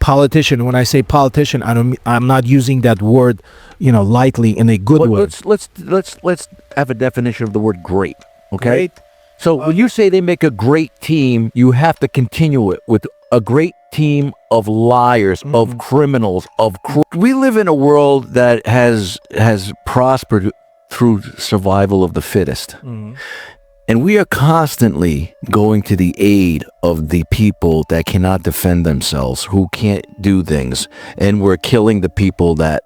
politician. When I say politician, I'm not using that word, lightly in a good way. Let's have a definition of the word great. Okay. Great. So when you say they make a great team, you have to continue it with a great team of liars, of criminals, we live in a world that has prospered through survival of the fittest. And we are constantly going to the aid of the people that cannot defend themselves, who can't do things. And we're killing the people that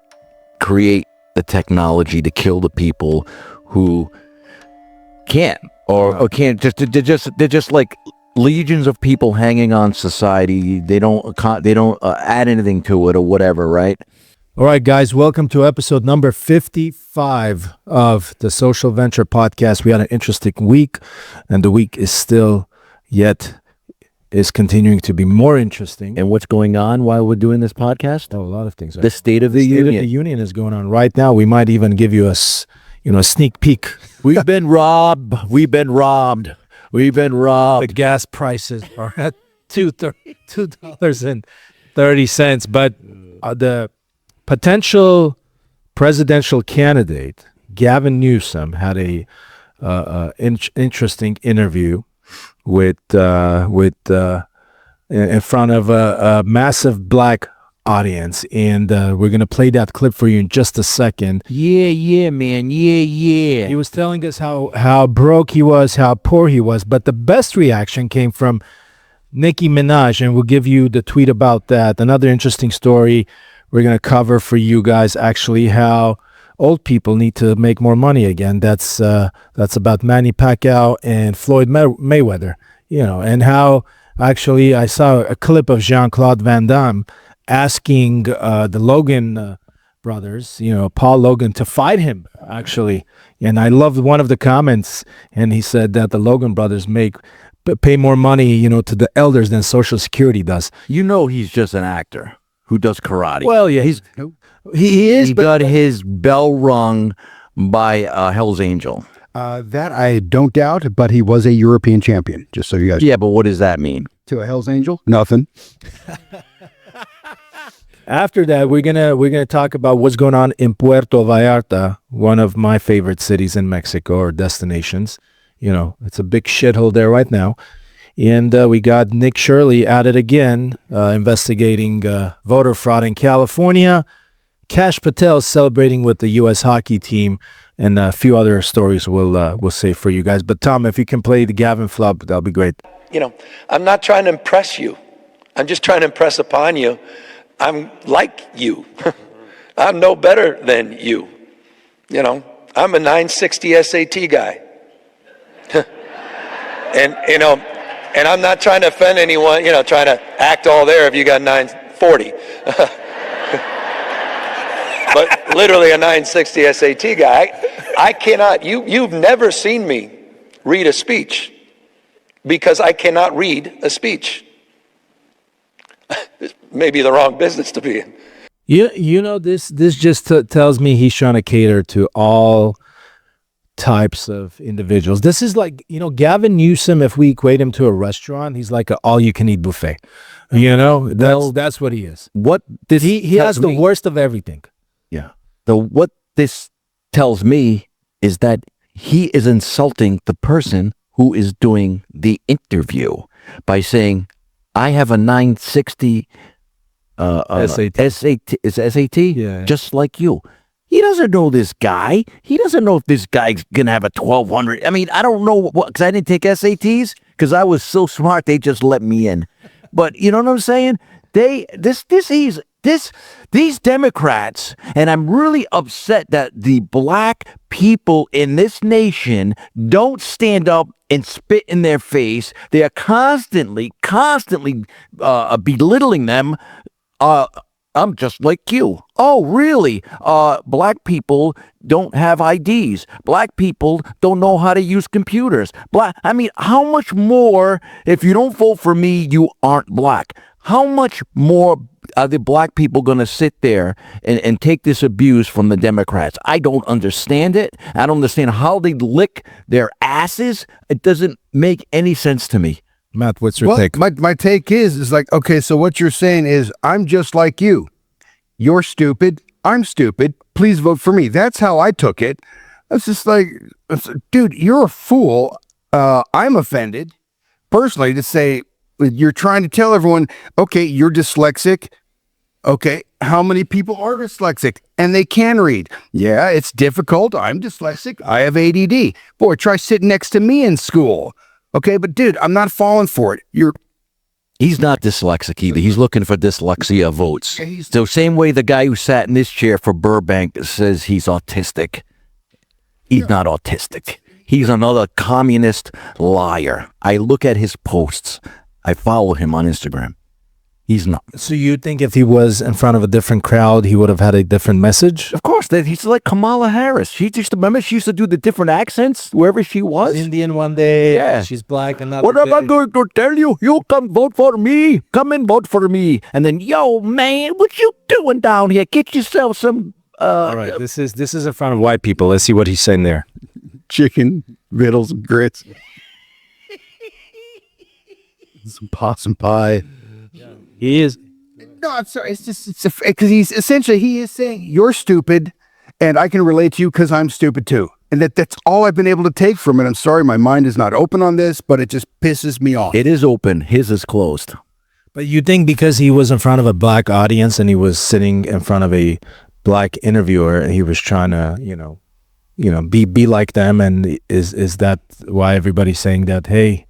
create the technology to kill the people who can't or can't. They're just like legions of people hanging on society. They don't add anything to it or whatever, right? All right, guys, welcome to episode number 55 of the Social Venture Podcast. We had an interesting week, and the week is continuing to be more interesting. And what's going on while we're doing this podcast? Oh, a lot of things. The State of the Union. State of the Union is going on right now. We might even give you a sneak peek. We've been robbed. The gas prices are at $2.30, but the potential presidential candidate Gavin Newsom had a interesting interview with in front of a massive black audience, and we're gonna play that clip for you in just a second. Yeah, man. Yeah. He was telling us how broke he was, how poor he was, but the best reaction came from Nicki Minaj, and we'll give you the tweet about that. Another interesting story we're going to cover for you guys, actually, how old people need to make more money again. That's about Manny Pacquiao and Floyd Mayweather, and how actually I saw a clip of Jean-Claude Van Damme asking the Logan brothers, Paul Logan, to fight him, actually. And I loved one of the comments, and he said that the Logan brothers pay more money, to the elders than Social Security does. He's just an actor who does karate. Well, yeah, he is. He got his bell rung by Hell's Angel. That I don't doubt, but he was a European champion, just so you guys. Yeah, but what does that mean? To a Hell's Angel? Nothing. After that, we're gonna talk about what's going on in Puerto Vallarta, one of my favorite cities in Mexico, or destinations. It's a big shithole there right now. And we got Nick Shirley at it again, investigating voter fraud in California. Cash Patel celebrating with the U.S. hockey team, and a few other stories we'll save for you guys. But Tom, if you can play the Gavin flub, that'll be great. I'm not trying to impress you. I'm just trying to impress upon you. I'm like you. I'm no better than you. I'm a 960 SAT guy. And I'm not trying to offend anyone, trying to act all there if you got 940. But literally a 960 SAT guy. I cannot, you've never seen me read a speech because I cannot read a speech. Maybe the wrong business to be in. This just tells me he's trying to cater to all types of individuals. This is like, Gavin Newsom, if we equate him to a restaurant, he's like an all-you-can-eat buffet. That's what he is. What this he has the worst of everything. Yeah. What this tells me is that he is insulting the person who is doing the interview by saying, I have a 960 SAT. Is SAT? Yeah. Just like you. He doesn't know this guy. He doesn't know if this guy's going to have a 1200. I mean, I don't know because I didn't take SATs because I was so smart. They just let me in. But you know what I'm saying? These Democrats, and I'm really upset that the black people in this nation don't stand up and spit in their face. They are constantly belittling them. I'm just like you. Oh, really? Black people don't have IDs. Black people don't know how to use computers. How much more, if you don't vote for me, you aren't black? How much more are the black people going to sit there and take this abuse from the Democrats? I don't understand it. I don't understand how they lick their asses. It doesn't make any sense to me. Matt, what's your Well, take? my take is like, okay, so what you're saying is I'm just like you. You're stupid. I'm stupid. Please vote for me. That's how I took it. It's just like, dude, you're a fool. I'm offended personally to say you're trying to tell everyone, okay, you're dyslexic. Okay, how many people are dyslexic and they can read? Yeah, it's difficult. I'm dyslexic. I have ADD. Boy, try sitting next to me in school. Okay, but dude, I'm not falling for it. He's not dyslexic either. He's looking for dyslexia votes. He's- So same way the guy who sat in this chair for Burbank says he's autistic. He's not autistic. He's another communist liar. I look at his posts. I follow him on Instagram. He's not. So you think if he was in front of a different crowd, he would have had a different message? Of course, he's like Kamala Harris. She just, remember she used to do the different accents wherever she was? Indian one day, Yeah. she's black another What am I day. going to tell you? You come vote for me. Come and vote for me. And then, yo, man, what you doing down here? Get yourself some... All right, this is in front of white people. Let's see what he's saying there. chicken, vittles, and grits. Some possum pie. He is. No, I'm sorry. It's because he is saying you're stupid, and I can relate to you because I'm stupid too. And that's all I've been able to take from it. I'm sorry, my mind is not open on this, but it just pisses me off. It is open. His is closed. But you think because he was in front of a black audience and he was sitting in front of a black interviewer and he was trying to, be like them, and is that why everybody's saying that? Hey,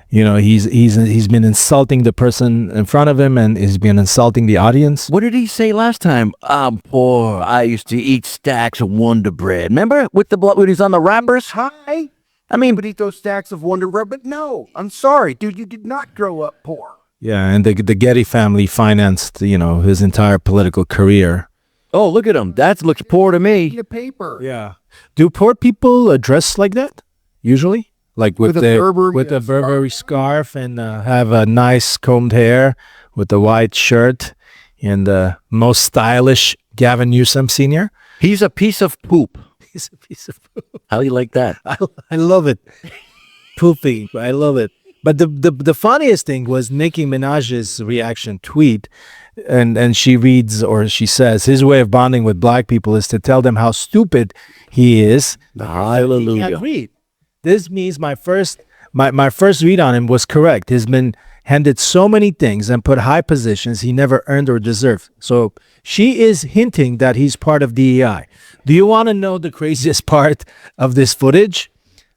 he's been insulting the person in front of him and he's been insulting the audience. What did he say last time? I'm poor. I used to eat stacks of Wonder Bread. Remember with the blood when he's on the rappers? Hi. I mean, But eat those stacks of Wonder Bread. But no, I'm sorry, dude. You did not grow up poor. Yeah, and the Getty family financed, his entire political career. oh, look at him. That looks poor to Eat me. a paper. Yeah. Do poor people dress like that usually? Like with With a Burberry, with a Burberry scarf and have a nice combed hair with a white shirt and the most stylish Gavin Newsom Sr. He's a piece of poop. He's a piece of How do you like that? I love it. Poopy. I love it. But the funniest thing was Nicki Minaj's reaction tweet, and she reads or she says his way of bonding with black people is to tell them how stupid he is. Hallelujah. Agreed. This means my first read on him was correct. He's been handed so many things and put high positions he never earned or deserved. So she is hinting that he's part of DEI. Do you want to know the craziest part of this footage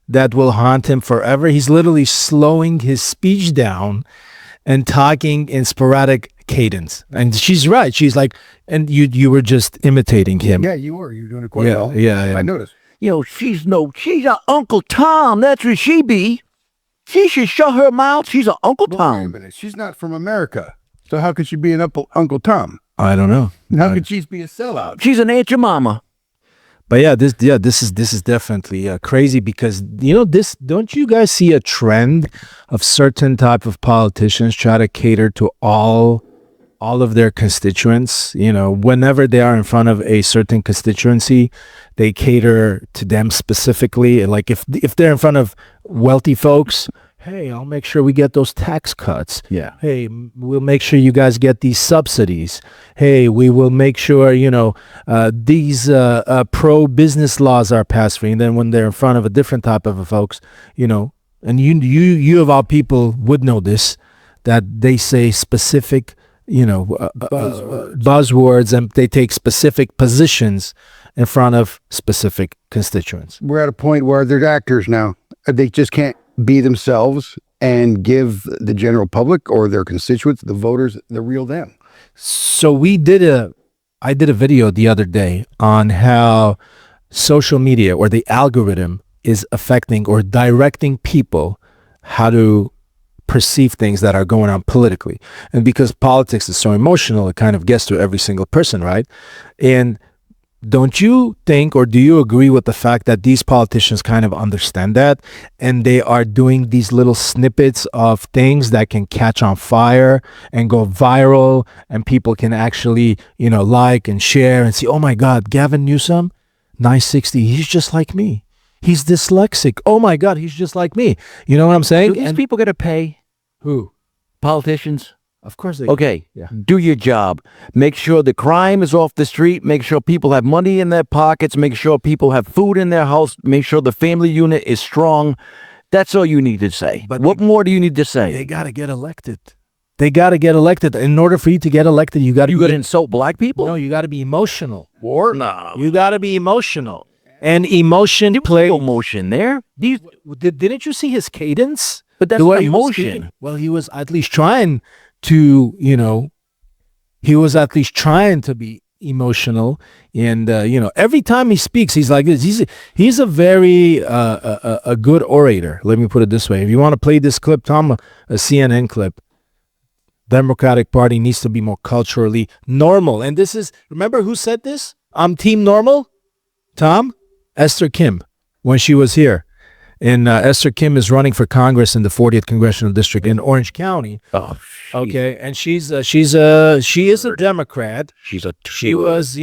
that will haunt him forever? He's literally slowing his speech down and talking in sporadic cadence. And she's right. She's like, and you were just imitating him. Yeah, you were. You're doing it quite Yeah, well. yeah. I noticed. She's a Uncle Tom. That's what she be. She should shut her mouth. She's a Uncle Wait a Tom. minute. She's not from America. So how could she be an Uncle Tom? I don't know. How could she be a sellout? She's an Aunt Jemima. But this is definitely crazy because this. Don't you guys see a trend of certain type of politicians try to cater to all of their constituents? Whenever they are in front of a certain constituency, they cater to them specifically. Like if they're in front of wealthy folks, hey, I'll make sure we get those tax cuts. Yeah. Hey, we'll make sure you guys get these subsidies. Hey, we will make sure, these pro-business laws are passed for you. And then when they're in front of a different type of folks, and you of all people would know this, that they say specific, buzzwords and they take specific positions in front of specific constituents. We're at a point where they're actors now. They just can't be themselves and give the general public or their constituents, the voters, the real them. So I did a video the other day on how social media or the algorithm is affecting or directing people how to perceive things that are going on politically. And because politics is so emotional, it kind of gets to every single person, right? And don't you think, or do you agree with the fact that these politicians kind of understand that and they are doing these little snippets of things that can catch on fire and go viral and people can actually, like and share and see, oh my God, Gavin Newsom, 960, he's just like me. He's dyslexic. Oh my God, he's just like me. You know what I'm saying? Do these And people get to pay? Who? Politicians. Of course they. Okay, Yeah. do your job. Make sure the crime is off the street. Make sure people have money in their pockets. Make sure people have food in their house. Make sure the family unit is strong. That's all you need to say. But what more do you need to say? They got to get elected. They got to get elected. In order for you to get elected, you got to. You got to insult black people? No, you got to be emotional. No. You got to be emotional. And emotion play. No emotion there. Didn't you see his cadence? But that's The way not he was emotion. speaking? Well, he was at least trying to, he was at least trying to be emotional. And, every time he speaks, he's like this. He's a very, a good orator. Let me put it this way. If you want to play this clip, Tom, a CNN clip, Democratic Party needs to be more culturally normal. And this is, remember who said this? I'm team normal, Tom? Esther Kim, when she was here. And Esther Kim is running for Congress in the 40th Congressional District in Orange County. Oh, Okay, and she is a Democrat. She was,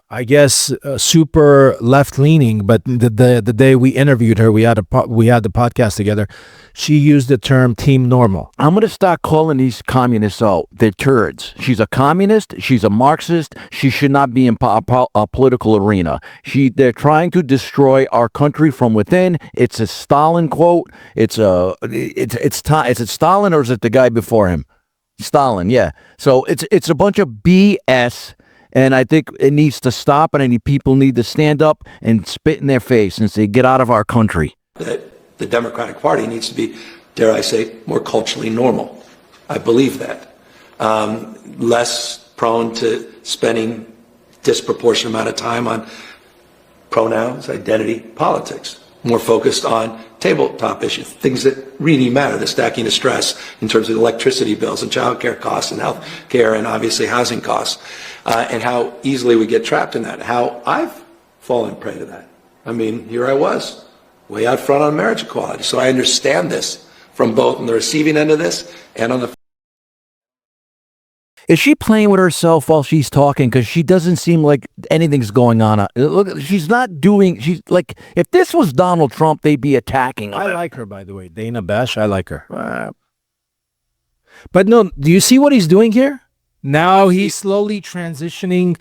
I guess, super left leaning. But the day we interviewed her, we had the podcast together. She used the term "team normal." I'm going to start calling these communists out. They're turds. She's a communist. She's a Marxist. She should not be in a political arena. They're trying to destroy our country from within. It's a Stalin quote. It's it Stalin or is it the guy before him? Stalin, yeah. So it's a bunch of BS, and I think it needs to stop, and people need to stand up and spit in their face and say, get out of our country. That the Democratic Party needs to be, dare I say, more culturally normal. I believe that. Less prone to spending disproportionate amount of time on pronouns, identity, politics. More focused on tabletop issues, things that really matter, the stacking of stress in terms of electricity bills and child care costs and health care and obviously housing costs, and how easily we get trapped in that, how I've fallen prey to that. I mean, here I was, way out front on marriage equality. So I understand this from both on the receiving end of this and on the... Is she playing with herself while she's talking? Because she doesn't seem like anything's going on. Look, she's not doing. She's like, if this was Donald Trump, they'd be attacking her. I like her, by the way. Dana Bash, I like her. But no, do you see what he's doing here? Now he's slowly transitioning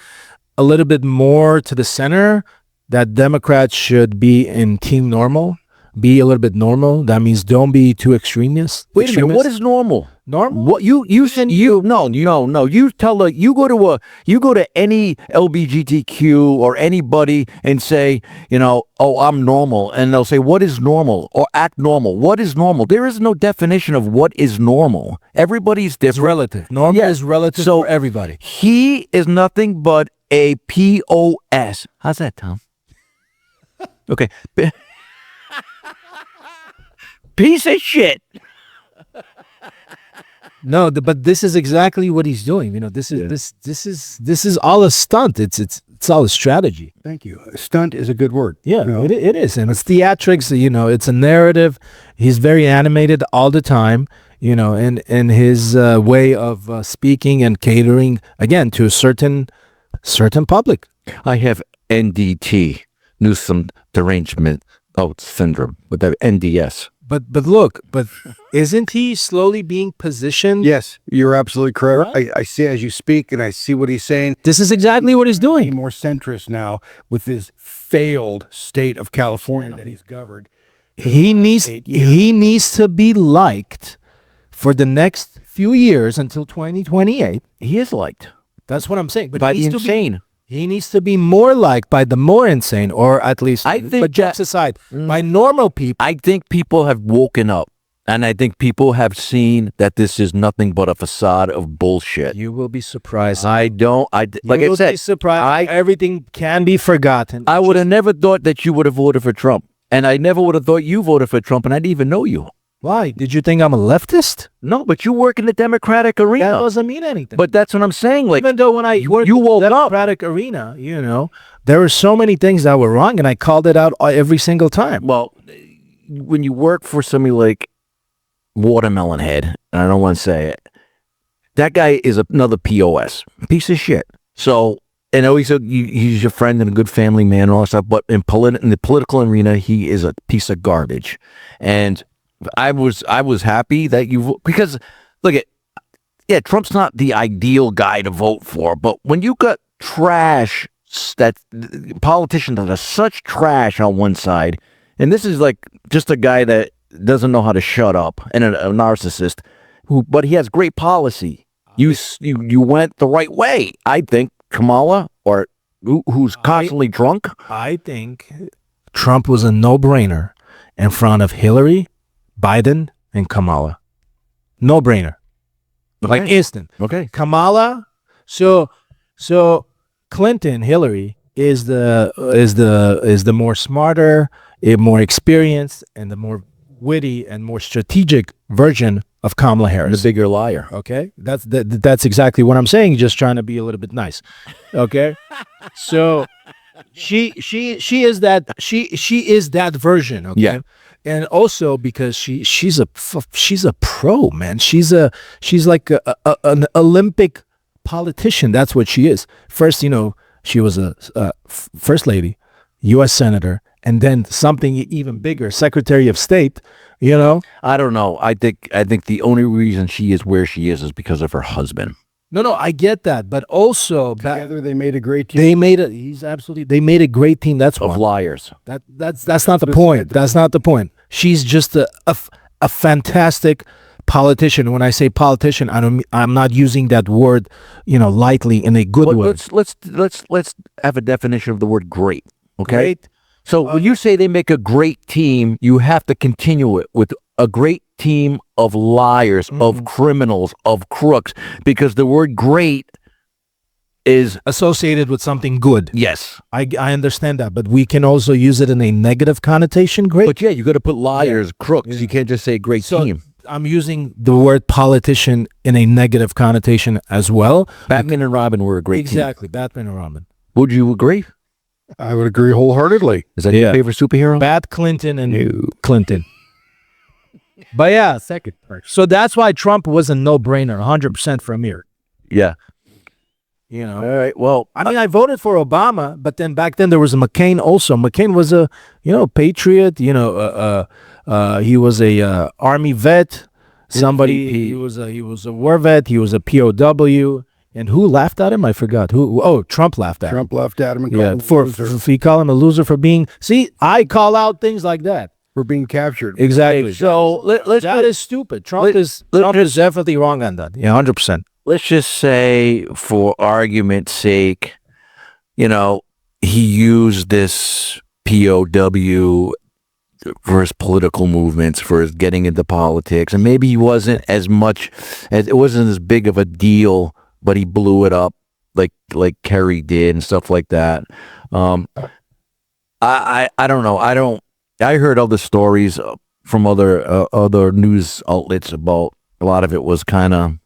a little bit more to the center, that Democrats should be in team normal, be a little bit normal. That means don't be too extremist. Wait a minute, what is normal? Normal? What you no you tell her, you go to any LGBTQ or anybody and say, oh, I'm normal, and they'll say, what is normal? Or act normal. What is normal? There is no definition of what is normal. Everybody's different. It's relative. Normal is relative for everybody. He is nothing but a POS. How's that, Tom? Okay. Piece of shit. No, but this is exactly what he's doing. This is all a stunt. It's all a strategy. Thank you. Stunt is a good word. Yeah, it is, and it's theatrics. It's a narrative. He's very animated all the time. And his way of speaking and catering again to a certain public. I have NDT, Newsom derangement syndrome, with the NDS. But look, isn't he slowly being positioned? Yes, you're absolutely correct. Right? I see as you speak, and I see what he's saying. This is exactly what he's doing. More centrist now with his failed state of California that he's governed. He needs to be liked for the next few years until 2028. He is liked. That's what I'm saying. But by the insane. He needs to be more liked by the more insane, or at least, but jokes aside, by normal people. I think people have woken up, and I think people have seen that this is nothing but a facade of bullshit. You will be surprised. Like I said, be surprised. Everything can be forgotten. I would have never thought that you would have voted for Trump, and I never would have thought you voted for Trump, and I didn't even know you. Why? Did you think I'm a leftist? No, but you work in the Democratic arena. That doesn't mean anything. But that's what I'm saying. Like, even though when I worked in the Democratic arena, there were so many things that were wrong, and I called it out every single time. Well, when you work for somebody like Watermelon Head, and I don't want to say it, that guy is another POS, piece of shit. So, I know he's your friend and a good family man and all that stuff, but in the political arena, he is a piece of garbage. And I was happy that because look at, yeah, Trump's not the ideal guy to vote for, but when you got trash, that politicians that are such trash on one side, and this is like just a guy that doesn't know how to shut up and a narcissist, but he has great policy. You went the right way, I think. Kamala, or who's constantly drunk. I think Trump was a no-brainer in front of Hillary, Biden, and Kamala. No-brainer. Okay. Like instant. Okay. Kamala, so Clinton, Hillary is the more smarter, more experienced, and the more witty and more strategic version of Kamala Harris. The bigger liar. Okay, that's exactly what I'm saying. Just trying to be a little bit nice. Okay, so she is that version. Okay, Yeah. and also because she's a pro, man. She's like an Olympic politician. That's what she is. First, she was a first lady, U.S. senator, and then something even bigger, Secretary of State. I don't know. I think the only reason she is where she is because of her husband. No, I get that, but also Together they made a great team. they made a great team. That's Of why. liars. That's not the point. That's not the point. She's just a fantastic politician. When I say politician, I'm not using that word, lightly in a good But way. let's have a definition of the word great. Okay. Great. So when you say they make a great team, you have to continue it with a great team of liars, of criminals, of crooks, because the word great is, Associated with something good. yes. I understand that, but we can also use it in a negative connotation. Great. But yeah, you got to put liars, crooks. You can't just say great So team. I'm using the word politician in a negative connotation as well. Batman and Robin were a great team. Exactly. Batman and Robin. Would you agree? I would agree wholeheartedly. Is that your favorite superhero? Bad Clinton and Clinton. But yeah, second. So that's why Trump was a no-brainer, 100% for Amir. Yeah. All right. Well, I mean, I voted for Obama, but then back then there was a McCain also. McCain was a, patriot. He was a army vet. Somebody. He was a war vet. He was a POW. And who laughed at him? I forgot. Who? Oh, Trump laughed at him. Trump left at him and Yeah, called him a loser he called him a loser for being. See, I call out things like that. for being captured. Exactly. so That is stupid. Trump is definitely wrong on that. Yeah, 100%. let's just say, for argument's sake, he used this POW for his political movements, for his getting into politics, and maybe he wasn't as big of a deal, but he blew it up like Kerry did and stuff like that. I don't know. I heard other stories from other news outlets about a lot of it was kind of,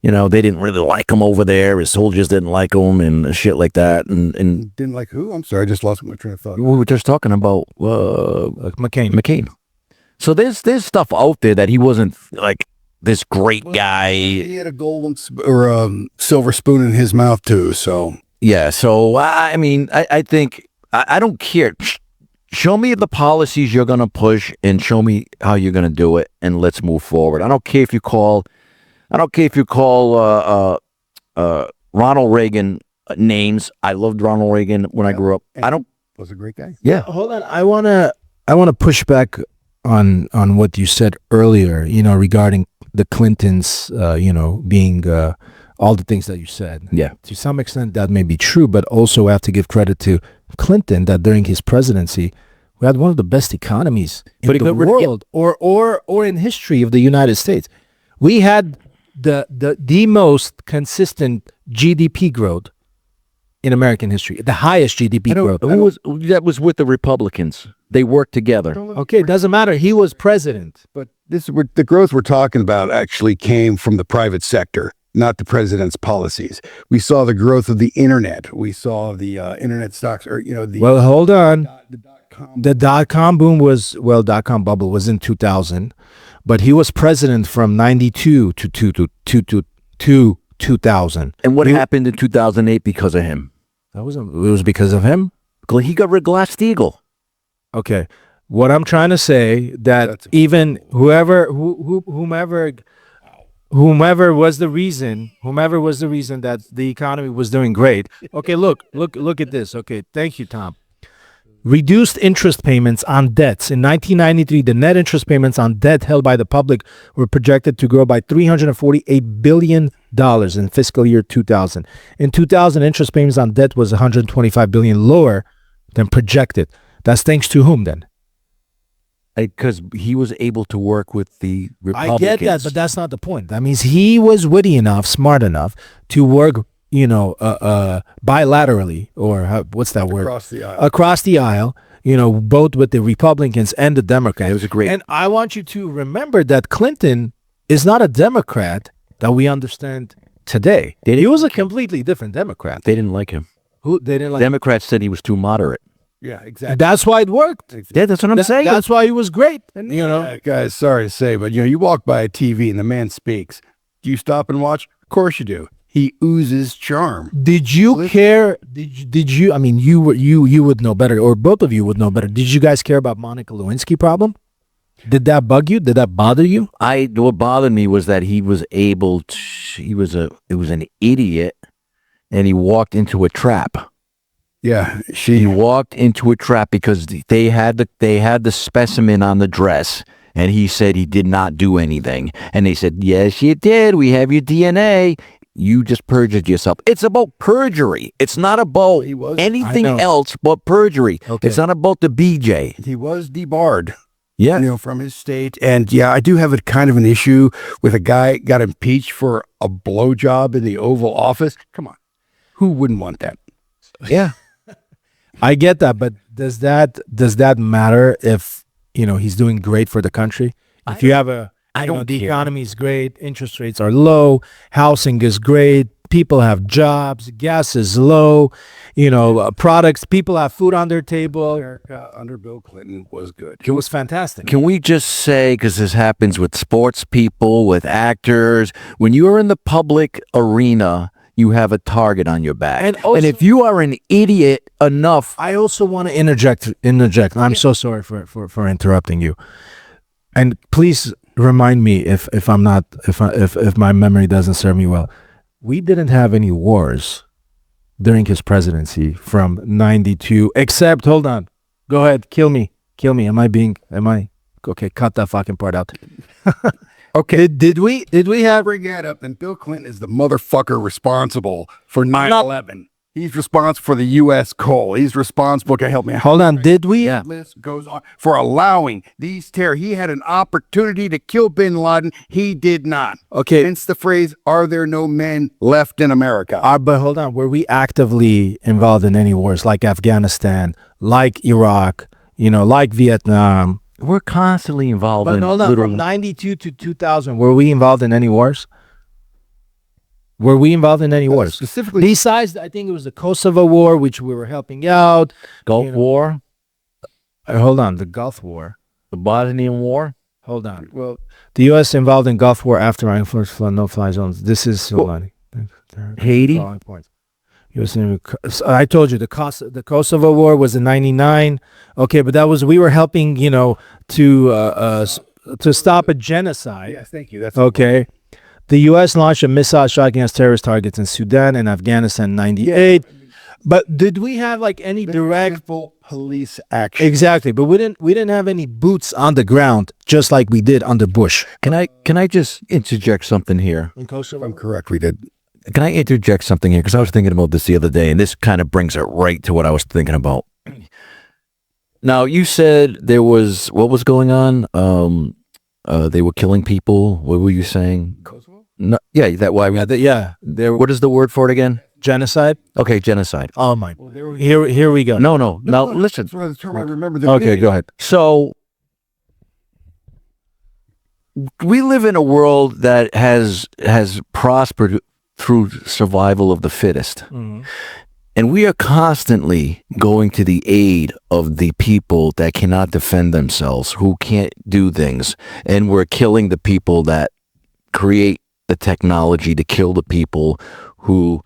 they didn't really like him over there. His soldiers didn't like him and shit like that. And Didn't like who? I'm sorry, I just lost my train of thought. we were just talking about McCain. So there's stuff out there that he wasn't like this great guy. He had a golden or a silver spoon in his mouth too. So Yeah. So I mean, I think I don't care. Show me the policies you're gonna push and show me how you're gonna do it, and let's move forward. I don't care if you call Ronald Reagan names. I loved Ronald Reagan when I grew up. was a great guy. Yeah. Hold on. I wanna push back on what you said earlier. Regarding the Clintons. Being all the things that you said. Yeah. To some extent, that may be true, but also I have to give credit to Clinton that during his presidency, we had one of the best economies in the world, or in history of the United States. We had the most consistent GDP growth in American history, the highest GDP growth. That was with the Republicans. They worked together. Okay, it doesn't matter. He was president. But the growth we're talking about actually came from the private sector, not the president's policies. We saw the growth of the internet. We saw the internet stocks, or Well, hold on. .com. The dot-com boom dot-com bubble was in 2000, but he was president from 92 to 2000. And what happened in 2008 because of him? It was because of him. He got rid of Glass-Steagall. Okay. What I'm trying to say that even whomever was the reason that the economy was doing great. Okay, look at this. Okay, thank you, Tom. Reduced interest payments on debts. In 1993, the net interest payments on debt held by the public were projected to grow by $348 billion in fiscal year 2000. In 2000, interest payments on debt was $125 billion lower than projected. That's thanks to whom then? Because he was able to work with the Republicans. I get that, but that's not the point. That means he was witty enough, smart enough to work, bilaterally, or what's that word? Across the aisle, both with the Republicans and the Democrats. It was a great. And I want you to remember that Clinton is not a Democrat that we understand today. He was a completely different Democrat. They didn't like him. They didn't like. Democrats said he was too moderate. Yeah, exactly. That's why it worked. Yeah, that's what I'm saying. That's why he was great. And guys, sorry to say, but you walk by a TV and the man speaks. Do you stop and watch? Of course you do. He oozes charm. Did you care? Did you? I mean, you would know better, or both of you would know better. Did you guys care about Monica Lewinsky problem? Did that bug you? Did that bother you? What bothered me was that he was able to. It was an idiot, and he walked into a trap. Yeah, he walked into a trap because they had the specimen on the dress, and he said he did not do anything, and they said, yes, you did. We have your DNA. You just perjured yourself. It's about perjury. It's not about anything else but perjury. Okay. It's not about the BJ. He was debarred. Yeah. From his state. And I do have a kind of an issue with a guy got impeached for a blowjob in the Oval Office. Come on. Who wouldn't want that? Yeah. I get that, but does that matter if, he's doing great for the country? If you have the economy is great, interest rates are low, housing is great, people have jobs, gas is low, products, people have food on their table. America under Bill Clinton was good. It was fantastic. Can we just say, because this happens with sports people, with actors, when you are in the public arena, you have a target on your back. And if you are an idiot enough... I also want to interject. I'm so sorry for interrupting you. And please remind me if my memory doesn't serve me well. We didn't have any wars during his presidency from 92, except, hold on. Go ahead, kill me. Okay, cut that fucking part out. Okay, did we have... Bring that up, then Bill Clinton is the motherfucker responsible for 9/11. He's responsible for the U.S. coal. He's responsible. Okay, help me out. Hold on, did we? Yeah. List goes on for allowing these terror. He had an opportunity to kill bin Laden. He did not. Okay. Hence the phrase, are there no men left in America? But hold on, were we actively involved in any wars like Afghanistan, like Iraq, like Vietnam? We're constantly involved in... But hold on, from 92 to 2000, were we involved in any wars? Specifically, besides, I think it was the Kosovo War, which we were helping out. Gulf War? Hold on, the Gulf War. The Bosnian War? Hold on. Well, the U.S. involved in Gulf War after our influence flood, no-fly zones. This is... Haiti? I told you, the Kosovo War was in 99. Okay, but we were helping, to stop a genocide. Yes, thank you. That's okay. The U.S. launched a missile strike against terrorist targets in Sudan and Afghanistan in 98. But did we have any direct police action? Exactly, but we didn't have any boots on the ground, just like we did under Bush. Can I just interject something here? In Kosovo? I'm correct, we did. Can I interject something here? Because I was thinking about this the other day, and this kind of brings it right to what I was thinking about. Now, you said there was... What was going on? They were killing people. What were you saying? Kosovo? No, yeah, that why? Yeah. What is the word for it again? Genocide? Okay, genocide. Oh, my. Well, here we go. No. Now, listen. That's the term I remember. Okay, go ahead. So... we live in a world that has prospered through survival of the fittest. Mm-hmm. And we are constantly going to the aid of the people that cannot defend themselves, who can't do things. And we're killing the people that create the technology to kill the people who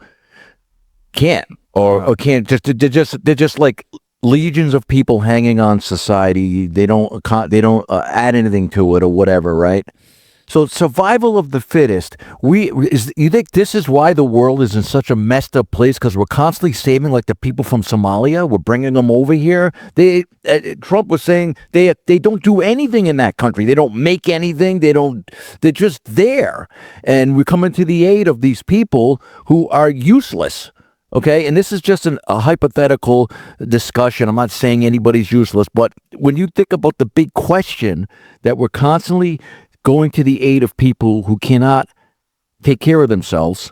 can't or can't. They're just like legions of people hanging on society. They don't add anything to it or whatever, right? So survival of the fittest. You think this is why the world is in such a messed up place? Because we're constantly saving like the people from Somalia. We're bringing them over here. Trump was saying they don't do anything in that country. They don't make anything. They're just there. And we're coming to the aid of these people who are useless. Okay, and this is just a hypothetical discussion. I'm not saying anybody's useless, but when you think about the big question that we're constantly going to the aid of people who cannot take care of themselves.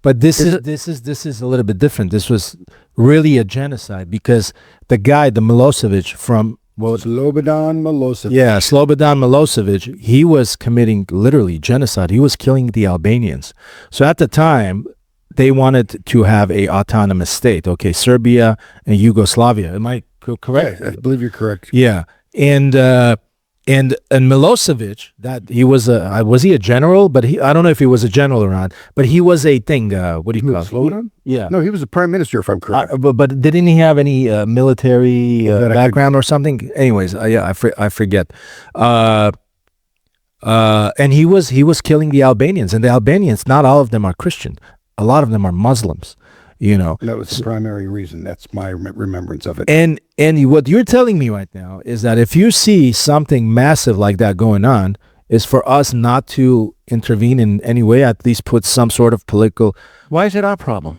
But this is a little bit different. This was really a genocide because the Milosevic from Slobodan Milosevic. Yeah, Slobodan Milosevic, he was committing literally genocide. He was killing the Albanians. So at the time, they wanted to have a autonomous state. Okay, Serbia and Yugoslavia. Am I correct? Yeah, I believe you're correct. Yeah, and Milosevic, that he was he a general? But I don't know if he was a general or not. But he was a thing. What do you call it? Slobodan? Yeah. No, he was the prime minister, if I'm correct. But didn't he have any military background or something? Anyways, I forget. And he was killing the Albanians, and the Albanians, not all of them are Christian. A lot of them are Muslims. That was the primary reason. That's my remembrance of it. And what you're telling me right now is that if you see something massive like that going on, is for us not to intervene in any way, at least put some sort of political. Why is it our problem?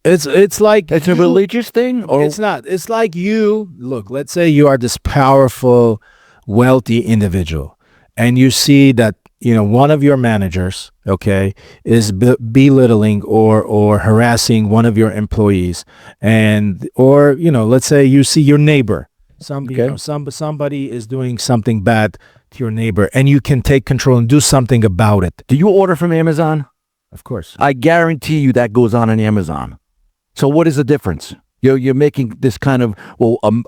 It's like It's a religious thing, or it's not. It's like look. Let's say you are this powerful, wealthy individual, and you see that one of your managers, okay, is belittling or harassing one of your employees, or let's say you see your neighbor, somebody is doing something bad to your neighbor, and you can take control and do something about it. Do you order from Amazon? Of course. I guarantee you that goes on Amazon. So what is the difference? You're making this kind of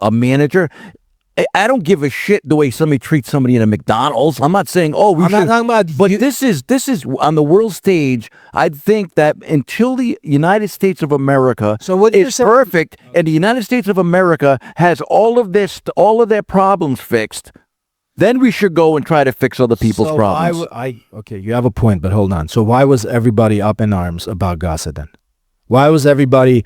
a manager. I don't give a shit the way somebody treats somebody in a McDonald's. I'm not saying, I'm not talking about, but this is on the world stage. I think that until the United States of America is perfect, and the United States of America has all of their problems fixed, then we should go and try to fix other people's problems. Okay, you have a point, but hold on. So why was everybody up in arms about Gaza then? Why was everybody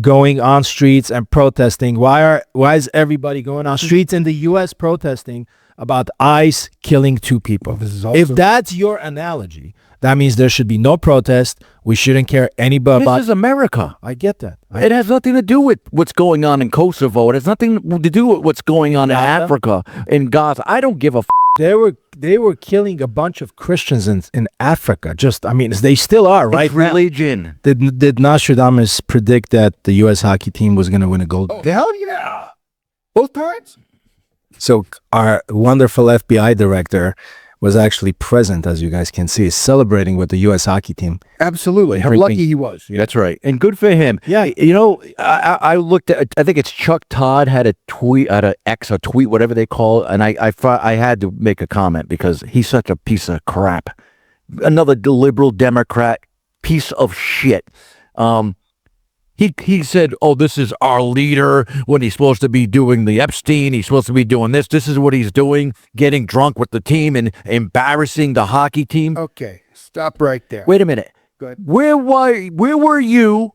going on streets and protesting? Why is everybody going on streets in the U.S. protesting about ICE killing 2 people? If that's your analogy, that means there should be no protest. We shouldn't care anybody about. This is America. I get that. It has nothing to do with what's going on in Kosovo. It has nothing to do with what's going on in Africa, in Gaza. I don't give a. They were killing a bunch of Christians in Africa. They still are, right? It's religion. Did Nostradamus predict that the U.S. hockey team was going to win a gold? Oh, hell yeah! Both times? So our wonderful FBI director was actually present, as you guys can see, celebrating with the U.S. hockey team. Absolutely. How lucky he was. That's right. And good for him. Yeah. I looked at, I think it's Chuck Todd had a tweet, whatever they call it. And I had to make a comment because he's such a piece of crap. Another liberal Democrat piece of shit. He said, this is our leader when he's supposed to be doing the Epstein. He's supposed to be doing this. This is what he's doing, getting drunk with the team and embarrassing the hockey team. Okay, stop right there. Wait a minute. Go ahead. Where were you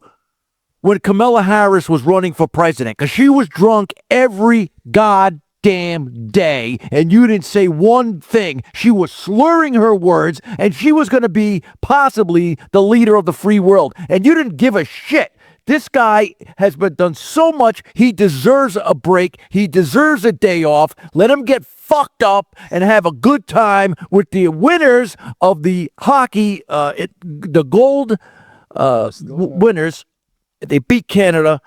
when Kamala Harris was running for president? Because she was drunk every goddamn day, and you didn't say one thing. She was slurring her words, and she was going to be possibly the leader of the free world, and you didn't give a shit. This guy has been done so much. He deserves a break. He deserves a day off. Let him get fucked up and have a good time with the winners of the hockey, the gold winners. They beat Canada.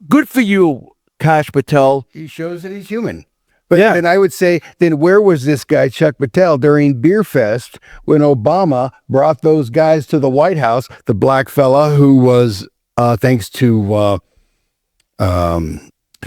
Good for you, Kash Patel. He shows that he's human. But then I would say, then where was this guy, Chuck Patel, during Beer Fest when Obama brought those guys to the White House, the black fella who was... thanks to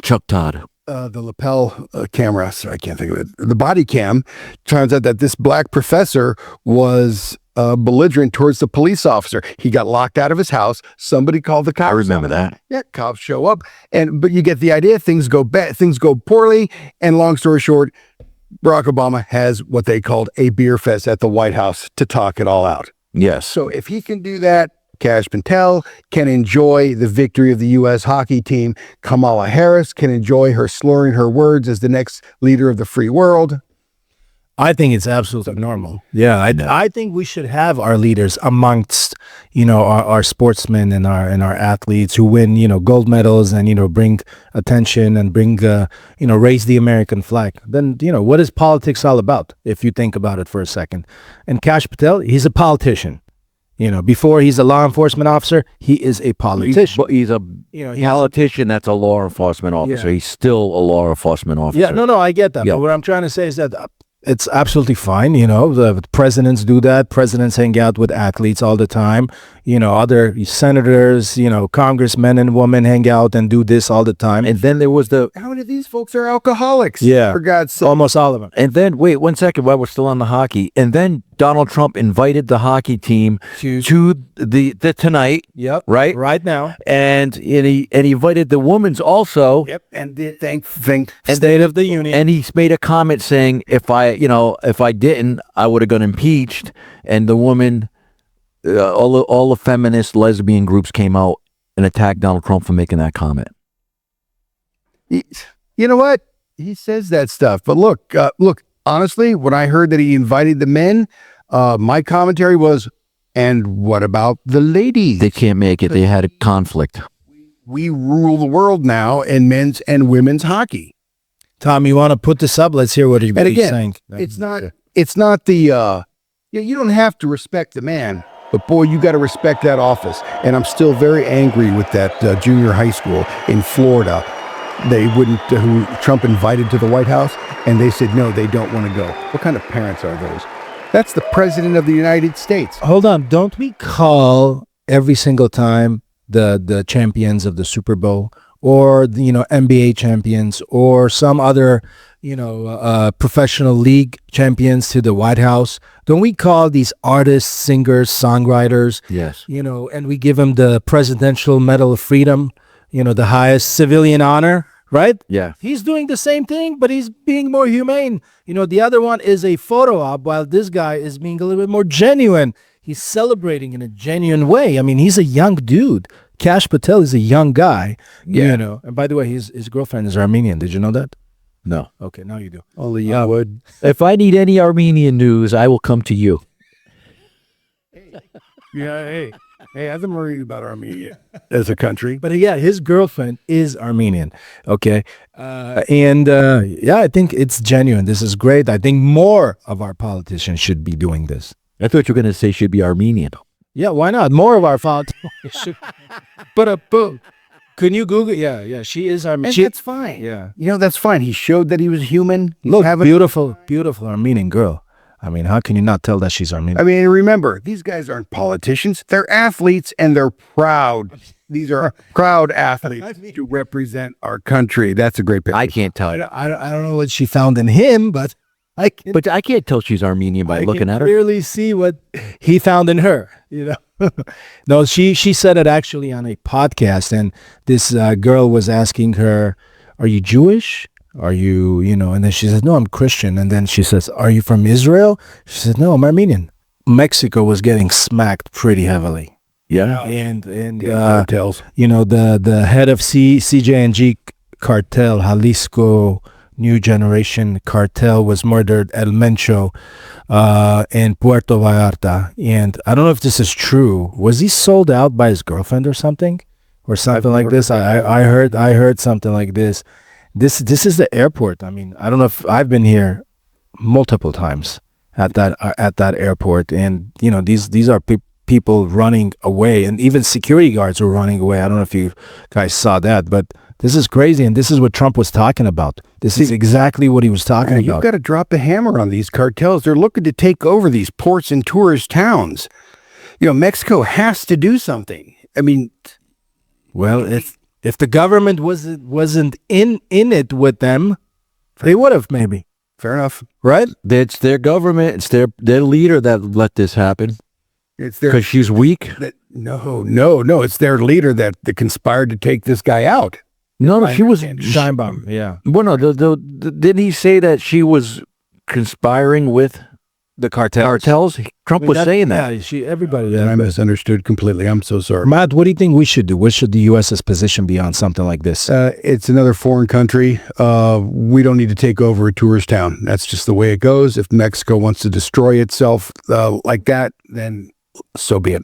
Chuck Todd. The lapel camera, sorry, I can't think of it. The body cam, turns out that this black professor was belligerent towards the police officer. He got locked out of his house. Somebody called the cops. I remember that. Yeah, cops show up, but you get the idea. Things go bad. Things go poorly. And long story short, Barack Obama has what they called a beer fest at the White House to talk it all out. Yes. So if he can do that, Kash Patel can enjoy the victory of the U.S. hockey team. Kamala Harris can enjoy her slurring her words as the next leader of the free world. I think it's absolutely normal. Yeah, I think we should have our leaders amongst, our sportsmen and our athletes who win, gold medals and, bring attention and bring, raise the American flag. Then, what is politics all about, if you think about it for a second? And Kash Patel, he's a politician. Before he's a law enforcement officer, he is a politician. He's a politician that's a law enforcement officer. Yeah. He's still a law enforcement officer. Yeah, no, I get that. Yeah. But what I'm trying to say is that it's absolutely fine. The presidents do that. Presidents hang out with athletes all the time. Other senators, congressmen and women hang out and do this all the time. And then there was How many of these folks are alcoholics? Yeah. For God's sake. Almost all of them. And then, wait 1 second, while we're still on the hockey. And then Donald Trump invited the hockey team to the tonight. Yep. Right? Right now. And he invited the women's also. Yep. And the State of the Union. And he made a comment saying, if I didn't, I would have got impeached. And the woman, all the feminist lesbian groups came out and attacked Donald Trump for making that comment. You know what? He says that stuff. But look, honestly, when I heard that he invited the men, my commentary was, and what about the ladies? They can't make it. They had a conflict. We rule the world now in men's and women's hockey. Tom, you want to put this up? Let's hear what he's saying. It's not the, you don't have to respect the man, but boy, you got to respect that office. And I'm still very angry with that junior high school in Florida. They wouldn't, who Trump invited to the White House, and they said, no, they don't want to go. What kind of parents are those? That's the president of the United States. Hold on. Don't we call every single time the champions of the Super Bowl or, NBA champions or some other, professional league champions to the White House? Don't we call these artists, singers, songwriters? Yes. And we give them the Presidential Medal of Freedom, the highest civilian honor, right? Yeah. He's doing the same thing, but he's being more humane. The other one is a photo op, while this guy is being a little bit more genuine. He's celebrating in a genuine way. I mean, he's a young dude. Kash Patel is a young guy, And by the way, his girlfriend is Armenian. Did you know that? No. Okay, now you do. Only you would. If I need any Armenian news, I will come to you. Yeah, hey, I haven't worried about Armenia as a country. But yeah, his girlfriend is Armenian. Okay. I think it's genuine. This is great. I think more of our politicians should be doing this. I thought you were going to say should be Armenian. Yeah, why not? More of our politicians should. But boom. Can you Google? Yeah, she is Armenian. That's fine. Yeah. That's fine. He showed that he was human. Look, beautiful Armenian girl. I mean, how can you not tell that she's Armenian? I mean, remember, these guys aren't politicians. They're athletes, and they're proud. These are proud athletes to represent our country. That's a great picture. I can't tell. I don't know what she found in him, but I can't tell she's Armenian by looking at her. I can clearly see what he found in her, No, she said it actually on a podcast, and this girl was asking her, are you Jewish? Are you, and then she said, no, I'm Christian. And then she says, are you from Israel? She said, no, I'm Armenian. Mexico was getting smacked pretty heavily. Yeah. And hotels. The head of CJNG cartel, Jalisco New Generation Cartel, was murdered at Mencho in Puerto Vallarta. And I don't know if this is true. Was he sold out by his girlfriend or something? Or something like this? I heard something like this. This is the airport. I mean, I don't know if I've been here multiple times at that airport, and these are people running away, and even security guards were running away. I don't know if you guys saw that, but this is crazy, and this is what Trump was talking about. This is exactly what he was talking about. You've got to drop the hammer on these cartels. They're looking to take over these ports and tourist towns. Mexico has to do something. I mean, well, if the government wasn't in it with them, they would have maybe. Fair enough. Right? It's their government. It's their leader that let this happen. It's their Because she's weak? no. It's their leader that conspired to take this guy out. No, she was... Scheinbaum, yeah. Well, no, didn't he say that she was conspiring with The cartels. cartels? Trump was saying that. Yeah, everybody. And I misunderstood completely. I'm so sorry. Matt, what do you think we should do? What should the U.S.'s position be on something like this? It's another foreign country. We don't need to take over a tourist town. That's just the way it goes. If Mexico wants to destroy itself like that, then so be it.